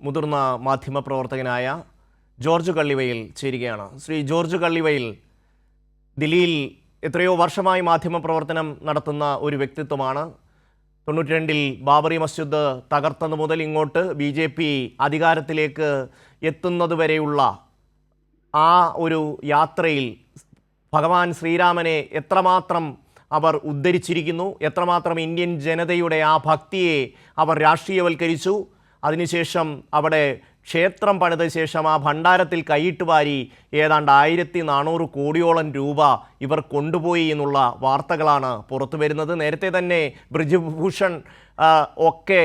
മുതിർന്ന മാധ്യമപ്രവർത്തകനായ ജോർജ് കള്ളിവയൽ ചേരുകയാണ്. ശ്രീ ജോർജ് കള്ളിവയൽ ദില്ലിയിൽ എത്രയോ വർഷമായി മാധ്യമപ്രവർത്തനം നടത്തുന്ന ഒരു വ്യക്തിത്വമാണ്. 92-ൽ ബാബറി മസ്ജിദ് തകർത്തത് മുതൽ ഇങ്ങോട്ട് BJP അധികാരത്തിലേക്ക് എത്തുന്നതുവരെയുള്ള ആ ഒരു യാത്രയിൽ ഭഗവാൻ ശ്രീരാമനെ എത്രമാത്രം അവർ ഉദ്ധരിച്ചിരിക്കുന്നു, എത്രമാത്രം ഇന്ത്യൻ ജനതയുടെ ആ ഭക്തിയെ അവർ രാഷ്ട്രീയവൽക്കരിച്ചു. അതിനുശേഷം അവിടെ ക്ഷേത്രം പണിത ശേഷം ആ ഭണ്ഡാരത്തിൽ കൈയിട്ട് വാരി ഏതാണ്ട് 1400 കോടിയോളം രൂപ ഇവർ കൊണ്ടുപോയി എന്നുള്ള വാർത്തകളാണ് പുറത്തു വരുന്നത്. നേരത്തെ തന്നെ ബ്രിജ്ഭൂഷൺ ഒക്കെ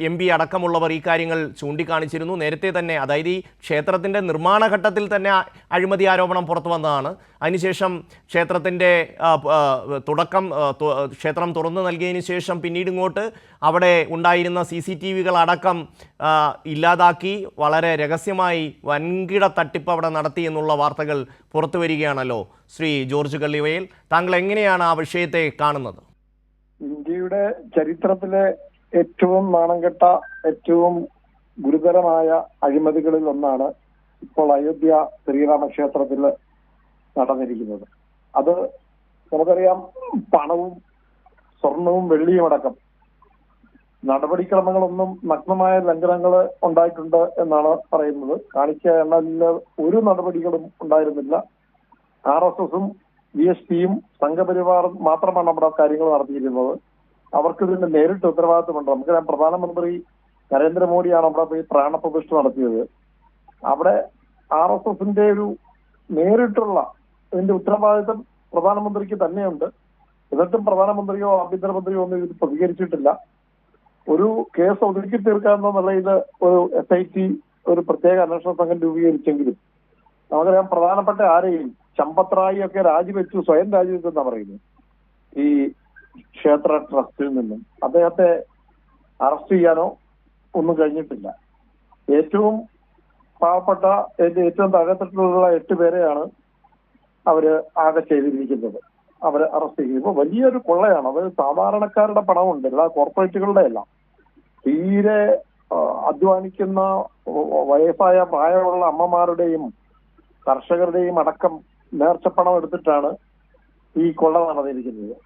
MP അടക്കമുള്ളവർ ഈ കാര്യങ്ങൾ ചൂണ്ടിക്കാണിച്ചിരുന്നു. നേരത്തെ തന്നെ, അതായത് ഈ ക്ഷേത്രത്തിൻ്റെ നിർമ്മാണ ഘട്ടത്തിൽ തന്നെ അഴിമതി ആരോപണം പുറത്തു വന്നതാണ്. അതിനുശേഷം ക്ഷേത്രത്തിൻ്റെ ക്ഷേത്രം തുറന്നു നൽകിയതിന് ശേഷം പിന്നീട് ഇങ്ങോട്ട് അവിടെ ഉണ്ടായിരുന്ന CCTV-കൾ അടക്കം ഇല്ലാതാക്കി വളരെ രഹസ്യമായി വൻകിട തട്ടിപ്പ് അവിടെ നടത്തി എന്നുള്ള വാർത്തകൾ പുറത്തു വരികയാണല്ലോ. ശ്രീ ജോർജ് കള്ളിവയൽ, താങ്കൾ എങ്ങനെയാണ് ആ വിഷയത്തെ കാണുന്നത്? ഇന്ത്യയുടെ ചരിത്രത്തിലെ ഏറ്റവും നാണംകെട്ട, ഏറ്റവും ഗുരുതരമായ അഴിമതികളിൽ ഒന്നാണ് ഇപ്പോൾ അയോധ്യ ശ്രീരാമക്ഷേത്രത്തിൽ നടന്നിരിക്കുന്നത്. അത് നമുക്കറിയാം, പണവും സ്വർണവും വെള്ളിയും അടക്കം നടപടിക്രമങ്ങളൊന്നും നഗ്നമായ ലംഘനങ്ങൾ ഉണ്ടായിട്ടുണ്ട് എന്നാണ് പറയുന്നത്. കാണിക്ക എണ്ണലിൽ ഒരു നടപടികളും ഉണ്ടായിരുന്നില്ല. RSSും BSPയും സംഘപരിവാറും മാത്രമാണ് അവിടെ കാര്യങ്ങൾ നടത്തിയിരുന്നത്. അവർക്ക് ഇതിന്റെ നേരിട്ട് ഉത്തരവാദിത്തമുണ്ട്. നമുക്കറിയാം, പ്രധാനമന്ത്രി നരേന്ദ്രമോദിയാണ് അവിടെ പോയി പ്രാണപ്രതിഷ്ഠ നടത്തിയത്. അവിടെ RSSന്റെ ഒരു നേരിട്ടുള്ള ഇതിന്റെ ഉത്തരവാദിത്തം പ്രധാനമന്ത്രിക്ക് തന്നെയുണ്ട്. എന്നിട്ടും പ്രധാനമന്ത്രിയോ ആഭ്യന്തരമന്ത്രിയോ ഒന്നും ഇത് പ്രതികരിച്ചിട്ടില്ല. ഒരു കേസ് ഒതുക്കി തീർക്കാമെന്ന നിലയിൽ ഒരു SIT, ഒരു പ്രത്യേക അന്വേഷണ സംഘം രൂപീകരിച്ചെങ്കിലും നമുക്കറിയാം, പ്രധാനപ്പെട്ട ആരെയും ചമ്പത് റായി ഒക്കെ രാജിവെച്ചു, സ്വയം രാജിവെച്ചെന്നാണ് പറയുന്നത്. ഈ ക്ഷേത്ര ട്രസ്റ്റിൽ നിന്നും അദ്ദേഹത്തെ അറസ്റ്റ് ചെയ്യാനോ ഒന്നും കഴിഞ്ഞിട്ടില്ല. ഏറ്റവും പാവപ്പെട്ട, ഏറ്റവും താഴെത്തട്ടിലുള്ള 8 പേരെയാണ് അവര് ആകെ ചെയ്തിരിക്കുന്നത്. അവരെ അറസ്റ്റ് ചെയ്യുമ്പോൾ വലിയൊരു കൊള്ളയാണ്. അത് സാധാരണക്കാരുടെ പണമുണ്ട്, എല്ലാ കോർപ്പറേറ്റുകളുടെ എല്ലാം. തീരെ അധ്വാനിക്കുന്ന വയസ്സായ പ്രായമുള്ള അമ്മമാരുടെയും കർഷകരുടെയും അടക്കം നേർച്ചപ്പണം എടുത്തിട്ടാണ് ഈ കൊള്ള നടന്നിരിക്കുന്നത്.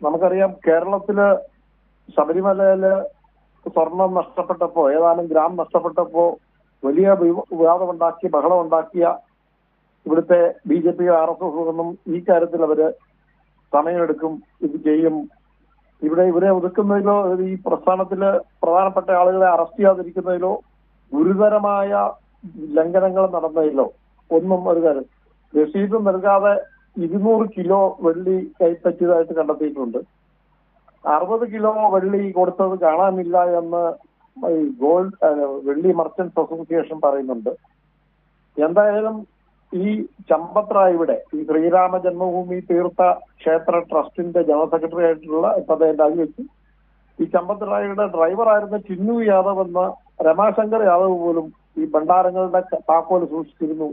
നമുക്കറിയാം, കേരളത്തില് ശബരിമലയില് സ്വർണം നഷ്ടപ്പെട്ടപ്പോ, ഏതാനും ഗ്രാം നഷ്ടപ്പെട്ടപ്പോ വലിയ വിവാദമുണ്ടാക്കി, ബഹളമുണ്ടാക്കിയ ഇവിടുത്തെ BJP RSS ഒന്നും ഈ കാര്യത്തിൽ അവര് സമയമെടുക്കും, ഇത് ചെയ്യും. ഇവരെ ഒതുക്കുന്നതിലോ ഈ പ്രസ്ഥാനത്തില് പ്രധാനപ്പെട്ട ആളുകളെ അറസ്റ്റ് ചെയ്യാതിരിക്കുന്നതിലോ ഗുരുതരമായ ലംഘനങ്ങൾ നടന്നതിലോ ഒന്നും ഒരു കാര്യം. രസീത് നൽകാതെ 200 കിലോ വെള്ളി കൈപ്പറ്റിയതായിട്ട് കണ്ടെത്തിയിട്ടുണ്ട്. 60 കിലോ വെള്ളി കൊടുത്തത് കാണാനില്ല എന്ന് ഈ വെള്ളി മർച്ചന്റ്സ് അസോസിയേഷൻ പറയുന്നുണ്ട്. എന്തായാലും ഈ ചമ്പത് റായിയുടെ, ഈ ശ്രീരാമ ജന്മഭൂമി തീർത്ഥ ക്ഷേത്ര ട്രസ്റ്റിന്റെ ജനറൽ സെക്രട്ടറി ആയിട്ടുള്ള, ഇപ്പൊ അദ്ദേഹം രാജിവെച്ചു, ഈ ചമ്പത് റായിയുടെ ഡ്രൈവറായിരുന്ന ചിന്നു യാദവ് എന്ന രമാശങ്കർ യാദവ് പോലും ഈ ഭണ്ഡാരങ്ങളുടെ താക്കോൽ സൂക്ഷിച്ചിരുന്നു.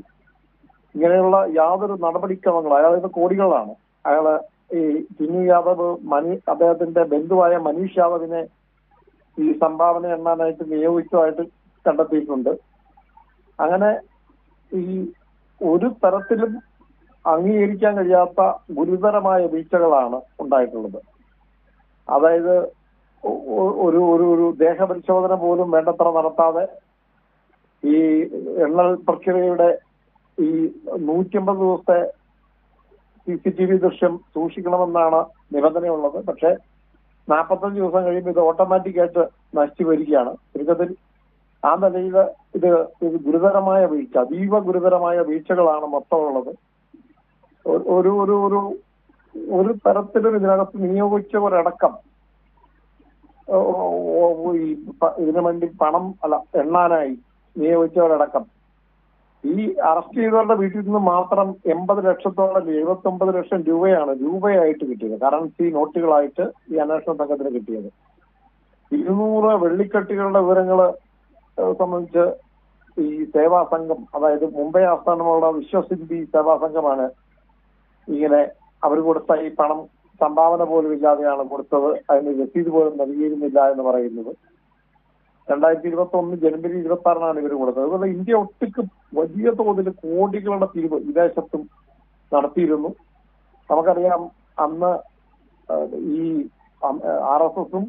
ഇങ്ങനെയുള്ള യാതൊരു നടപടിക്രമങ്ങൾ, അയാളുടെ കോടികളാണ്. അയാള് ഈ ചിന്നു യാദവ് അദ്ദേഹത്തിന്റെ ബന്ധുവായ മനീഷ് യാദവിനെ ഈ സംഭാവന എണ്ണാനായിട്ട് നിയോഗിച്ചതായിട്ട് കണ്ടെത്തിയിട്ടുണ്ട്. അങ്ങനെ ഈ ഒരു തരത്തിലും അംഗീകരിക്കാൻ കഴിയാത്ത ഗുരുതരമായ വീഴ്ചകളാണ് ഉണ്ടായിട്ടുള്ളത്. അതായത് ഒരു ഒരു ദേഹപരിശോധന പോലും വേണ്ടത്ര നടത്താതെ ഈ എണ്ണൽ പ്രക്രിയയുടെ ഈ 150 ദിവസത്തെ CCTV ദൃശ്യം സൂക്ഷിക്കണമെന്നാണ് നിബന്ധനയുള്ളത്. പക്ഷെ 45 ദിവസം കഴിയുമ്പോൾ ഇത് ഓട്ടോമാറ്റിക്കായിട്ട് നശിച്ചു വരികയാണ്. ചുരുക്കത്തിൽ ആ നിലയിൽ ഇത് ഗുരുതരമായ വീഴ്ച, അതീവ ഗുരുതരമായ വീഴ്ചകളാണ് മൊത്തമുള്ളത്. ഒരു ഒരു ഒരു ഒരു തരത്തിലും ഇതിനകത്ത് നിയോഗിച്ചവരടക്കം ഇതിനു വേണ്ടി പണം എണ്ണാനായി നിയോഗിച്ചവരടക്കം ഈ അറസ്റ്റ് ചെയ്തവരുടെ വീട്ടിൽ നിന്ന് മാത്രം 80 ലക്ഷത്തോളം 79 ലക്ഷം രൂപയായിട്ട് കിട്ടിയത്. കറൻസി നോട്ടുകളായിട്ട് ഈ അന്വേഷണ സംഘത്തിന് കിട്ടിയത്. 200 വെള്ളിക്കെട്ടുകളുടെ വിവരങ്ങൾ സംബന്ധിച്ച് ഈ സേവാ സംഘം, അതായത് മുംബൈ ആസ്ഥാനമുള്ള വിശ്വസിദ്ധി സേവാ സംഘമാണ് ഇങ്ങനെ അവർ കൊടുത്ത ഈ പണം സംഭാവന പോലും ഇല്ലാതെയാണ് കൊടുത്തത്, അതിന് രസീത് പോലും നൽകിയിരുന്നില്ല എന്ന് പറയുന്നത്. 2021 ജനുവരി 26-നാണ് ഇവർ കൊടുത്തത്. അതുപോലെ ഇന്ത്യ ഒട്ടുക്ക് വലിയ തോതിൽ കോടികളുടെ പിരിവ് വിദേശത്തും നടത്തിയിരുന്നു. നമുക്കറിയാം അന്ന് ഈ RSSഉം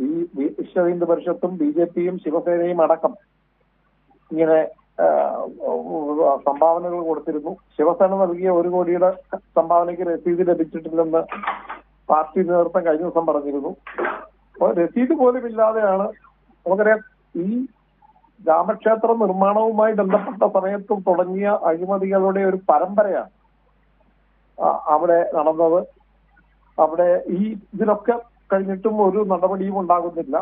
ഈ വിശ്വ ഹിന്ദു പരിഷത്തും BJPയും ശിവസേനയും അടക്കം ഇങ്ങനെ സംഭാവനകൾ കൊടുത്തിരുന്നു. ശിവസേന നൽകിയ 1 കോടിയുടെ സംഭാവനയ്ക്ക് രസീത് ലഭിച്ചിട്ടില്ലെന്ന് പാർട്ടി നേതൃത്വം കഴിഞ്ഞ ദിവസം പറഞ്ഞിരുന്നു. അപ്പോൾ രസീത് പോലും ഇല്ലാതെയാണ് നമുക്കറിയാം ഈ രാമക്ഷേത്ര നിർമ്മാണവുമായി ബന്ധപ്പെട്ട സമയത്തും തുടങ്ങിയ അഴിമതികളുടെ ഒരു പരമ്പരയാണ് അവിടെ നടന്നത്. അവിടെ ഇതിലൊക്കെ കഴിഞ്ഞിട്ടും ഒരു നടപടിയും ഉണ്ടാകുന്നില്ല.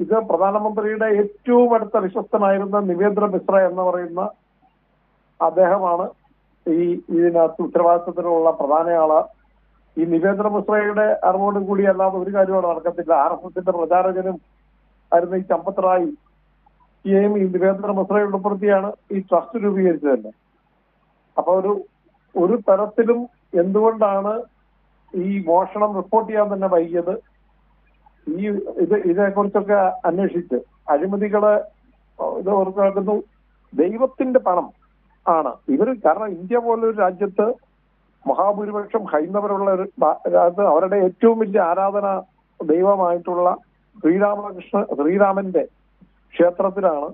ഇത് പ്രധാനമന്ത്രിയുടെ ഏറ്റവും അടുത്ത വിശ്വസ്തനായിരുന്ന നിവേന്ദ്ര മിശ്ര എന്ന് പറയുന്ന അദ്ദേഹമാണ് ഇതിനകത്ത് ഉത്തരവാദിത്വത്തിലുള്ള പ്രധാന ആള്. ഈ നിവേന്ദ്ര മിശ്രയുടെ അറിവോടും കൂടി അല്ലാതെ ഒരു കാര്യം അവിടെ നടക്കത്തില്ല. RSSന്റെ പ്രചാരകനും ആയിരുന്ന ഈ ചമ്പത് റായ് ഈ നിവേന്ദ്ര മിശ്രയെ ഉൾപ്പെടുത്തിയാണ് ഈ ട്രസ്റ്റ് രൂപീകരിച്ചത് തന്നെ. അപ്പൊ ഒരു തരത്തിലും എന്തുകൊണ്ടാണ് ഈ മോഷണം റിപ്പോർട്ട് ചെയ്യാൻ തന്നെ വൈകിയത്? ഇതേക്കുറിച്ചൊക്കെ അന്വേഷിച്ച് അഴിമതികള് ഇത് ഓർത്ത് നടക്കുന്നു. ദൈവത്തിന്റെ പണം ആണ് ഇവർ. കാരണം ഇന്ത്യ പോലൊരു രാജ്യത്ത് മഹാഭൂരിപക്ഷം ഹൈന്ദവരുള്ള ഒരു രാജ്യത്ത് അവരുടെ ഏറ്റവും വലിയ ആരാധന ദൈവമായിട്ടുള്ള ശ്രീരാമന്റെ ക്ഷേത്രത്തിലാണ്.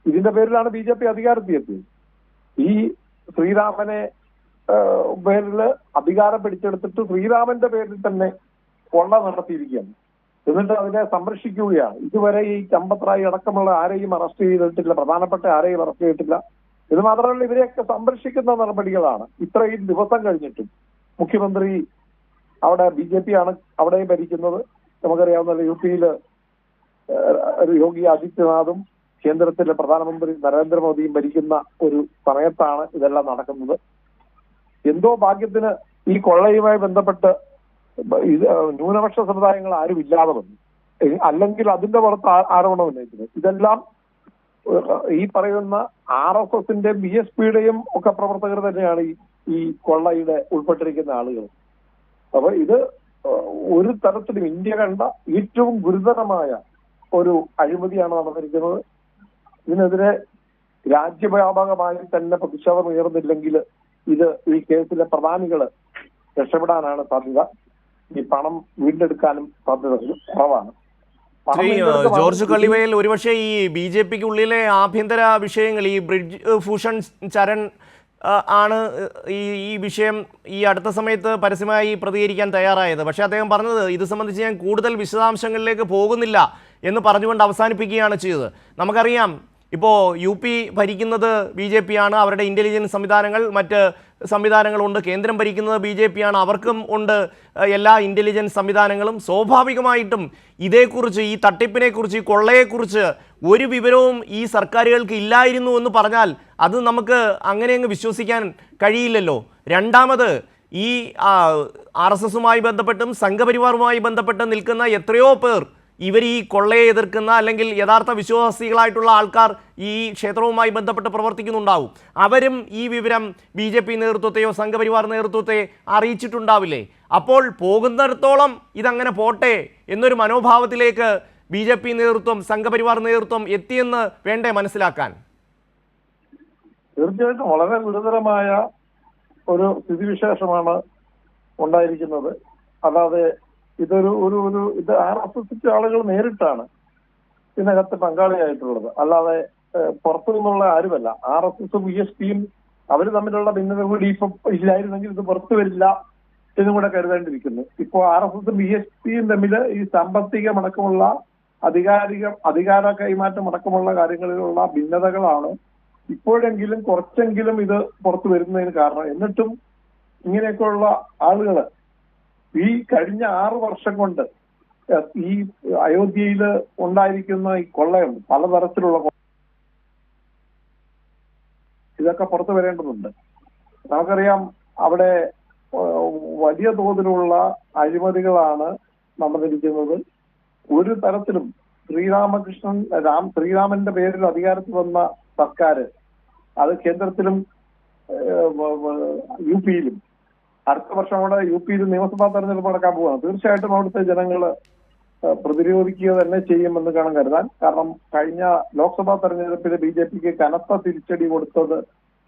ഇതിന്റെ പേരിലാണ് BJP അധികാരത്തിലെത്തിയത്. ഈ ശ്രീരാമനെ പേരിൽ അധികാരം പിടിച്ചെടുത്തിട്ട് ശ്രീരാമന്റെ പേരിൽ തന്നെ കൊള്ള നടത്തിയിരിക്കുകയാണ്. എന്നിട്ട് അതിനെ സംരക്ഷിക്കുകയാണ്. ഇതുവരെ ഈ ചമ്പത് റായ് അടക്കമുള്ള ആരെയും അറസ്റ്റ് ചെയ്തിട്ടില്ല, പ്രധാനപ്പെട്ട ആരെയും അറസ്റ്റ് ചെയ്തിട്ടില്ല. ഇത് മാത്രമല്ല, ഇവരെയൊക്കെ സംരക്ഷിക്കുന്ന നടപടികളാണ്. ഇത്രയും ദിവസം കഴിഞ്ഞിട്ടും മുഖ്യമന്ത്രി അവിടെ BJP ആണ് അവിടെ ഭരിക്കുന്നത്. നമുക്കറിയാവുന്ന UPയില് യോഗി ആദിത്യനാഥും കേന്ദ്രത്തിലെ പ്രധാനമന്ത്രി നരേന്ദ്രമോദിയും ഭരിക്കുന്ന ഒരു സമയത്താണ് ഇതെല്ലാം നടക്കുന്നത്. എന്തോ ഭാഗ്യത്തിന് ഈ കൊള്ളയുമായി ബന്ധപ്പെട്ട് ന്യൂനപക്ഷ സമുദായങ്ങൾ ആരും ഇല്ലാതെ വന്നു. അല്ലെങ്കിൽ അതിന്റെ പുറത്ത് ആരോപണം ഉന്നയിക്കുന്നത്. ഇതെല്ലാം ഈ പറയുന്ന RSSന്റെ BSPയുടെയും ഒക്കെ പ്രവർത്തകർ തന്നെയാണ് ഈ കൊള്ളയുടെ ഉൾപ്പെട്ടിരിക്കുന്ന ആളുകൾ. അപ്പൊ ഇത് ഒരു തരത്തിലും ഇന്ത്യ കണ്ട ഏറ്റവും ഗുരുതരമായ ഒരു അഴിമതിയാണ് നടന്നിരിക്കുന്നത്. ഇതിനെതിരെ രാജ്യവ്യാപകമായി തന്നെ പ്രതിഷേധം ഉയർന്നില്ലെങ്കിൽ ഈ കേസിലെ പ്രധാനികള് രക്ഷപ്പെടാനാണ് സാധ്യത. ഈ പണം വീണ്ടെടുക്കാനും സാധ്യത കുറവാണ്. ജോർജ് കള്ളിവയൽ, ഒരുപക്ഷെ ഈ BJPക്കുള്ളിലെ ആഭ്യന്തര വിഷയങ്ങൾ, ഈ ബ്രിജ് ഭൂഷൺ ചരൺ ആണ് ഈ വിഷയം ഈ അടുത്ത സമയത്ത് പരസ്യമായി പ്രതികരിക്കാൻ തയ്യാറായത്. പക്ഷേ അദ്ദേഹം പറഞ്ഞത് ഇത് സംബന്ധിച്ച് ഞാൻ കൂടുതൽ വിശദാംശങ്ങളിലേക്ക് പോകുന്നില്ല എന്ന് പറഞ്ഞുകൊണ്ട് അവസാനിപ്പിക്കുകയാണ് ചെയ്തത്. നമുക്കറിയാം ഇപ്പോൾ UP ഭരിക്കുന്നത് BJP ആണ്. അവരുടെ ഇൻ്റലിജൻസ് സംവിധാനങ്ങൾ, മറ്റ് സംവിധാനങ്ങളുണ്ട്. കേന്ദ്രം ഭരിക്കുന്നത് BJP ആണ്. അവർക്കും ഉണ്ട് എല്ലാ ഇൻ്റലിജൻസ് സംവിധാനങ്ങളും. സ്വാഭാവികമായിട്ടും ഇതേക്കുറിച്ച്, ഈ തട്ടിപ്പിനെക്കുറിച്ച്, ഈ കൊള്ളയെക്കുറിച്ച് ഒരു വിവരവും ഈ സർക്കാരുകൾക്ക് ഇല്ലായിരുന്നു എന്ന് പറഞ്ഞാൽ അത് നമുക്ക് അങ്ങനെ അങ്ങ് വിശ്വസിക്കാൻ കഴിയില്ലല്ലോ. രണ്ടാമത് ഈ RSSുമായി ബന്ധപ്പെട്ടും സംഘപരിവാറുമായി ബന്ധപ്പെട്ട് നിൽക്കുന്ന എത്രയോ പേർ ഇവർ ഈ കൊള്ളയെ എതിർക്കുന്ന അല്ലെങ്കിൽ യഥാർത്ഥ വിശ്വാസികളായിട്ടുള്ള ആൾക്കാർ ഈ ക്ഷേത്രവുമായി ബന്ധപ്പെട്ട് പ്രവർത്തിക്കുന്നുണ്ടാവും. അവരും ഈ വിവരം BJP നേതൃത്വത്തെയോ സംഘപരിവാർ നേതൃത്വത്തെ അറിയിച്ചിട്ടുണ്ടാവില്ലേ? അപ്പോൾ പോകുന്നിടത്തോളം ഇതങ്ങനെ പോട്ടെ എന്നൊരു മനോഭാവത്തിലേക്ക് BJP നേതൃത്വം, സംഘപരിവാർ നേതൃത്വം എത്തിയെന്ന് വേണ്ടേ മനസ്സിലാക്കാൻ? തീർച്ചയായിട്ടും വളരെ ഗുരുതരമായ ഒരു സ്ഥിതിവിശേഷമാണ് ഉണ്ടായിരിക്കുന്നത്. അല്ലാതെ ഇതൊരു ഇത് RSSന്റെ ആളുകൾ നേരിട്ടാണ് ഇതിനകത്ത് പങ്കാളിയായിട്ടുള്ളത്. അല്ലാതെ പുറത്തു നിന്നുള്ള ആരുമല്ല. RSSും BSPയും അവർ തമ്മിലുള്ള ഭിന്നത കൂടി ഇപ്പം ഇല്ലായിരുന്നെങ്കിൽ ഇത് പുറത്തു വരില്ല എന്നും കൂടെ കരുതേണ്ടിയിരിക്കുന്നു. ഇപ്പോൾ RSSും BSPയും തമ്മിൽ ഈ സാമ്പത്തികമടക്കമുള്ള അധികാര കൈമാറ്റം അടക്കമുള്ള കാര്യങ്ങളിലുള്ള ഭിന്നതകളാണ് ഇപ്പോഴെങ്കിലും കുറച്ചെങ്കിലും ഇത് പുറത്തു വരുന്നതിന് കാരണം. എന്നിട്ടും ഇങ്ങനെയൊക്കെയുള്ള ആളുകള് ഈ കഴിഞ്ഞ 6 വർഷം കൊണ്ട് ഈ അയോധ്യയിൽ ഉണ്ടായിരിക്കുന്ന ഈ കൊള്ളയുണ്ട്, പലതരത്തിലുള്ള ഇതൊക്കെ പുറത്തു വരേണ്ടതുണ്ട്. നമുക്കറിയാം അവിടെ വലിയ തോതിലുള്ള അഴിമതികളാണ് നടന്നിരിക്കുന്നത്. ഒരു തരത്തിലും ശ്രീരാമന്റെ പേരിൽ അധികാരത്തിൽ വന്ന സർക്കാർ, അത് കേന്ദ്രത്തിലും UPയിലും അടുത്ത വർഷം അവിടെ UPയിൽ നിയമസഭാ തെരഞ്ഞെടുപ്പ് നടക്കാൻ പോവുകയാണ്. തീർച്ചയായിട്ടും അവിടുത്തെ ജനങ്ങള് പ്രതിരോധിക്കുക തന്നെ ചെയ്യുമെന്ന് കാണാൻ കരുതാൻ. കാരണം കഴിഞ്ഞ ലോക്സഭാ തെരഞ്ഞെടുപ്പിൽ BJPക്ക് കനത്ത തിരിച്ചടി കൊടുത്തത്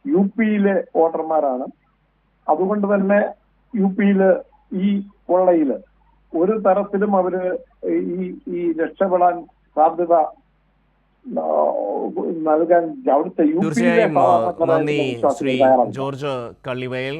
UP-യിലെ വോട്ടർമാരാണ്. അതുകൊണ്ട് തന്നെ UP-യില് ഈ കൊള്ളയില് ഒരു തരത്തിലും അവര് ഈ രക്ഷപ്പെടാൻ സാധ്യത നൽകാൻ അവിടുത്തെ UP-യിലെ തീർച്ചയായും നന്ദി ശ്രീ ജോർജ് കള്ളിവയൽ.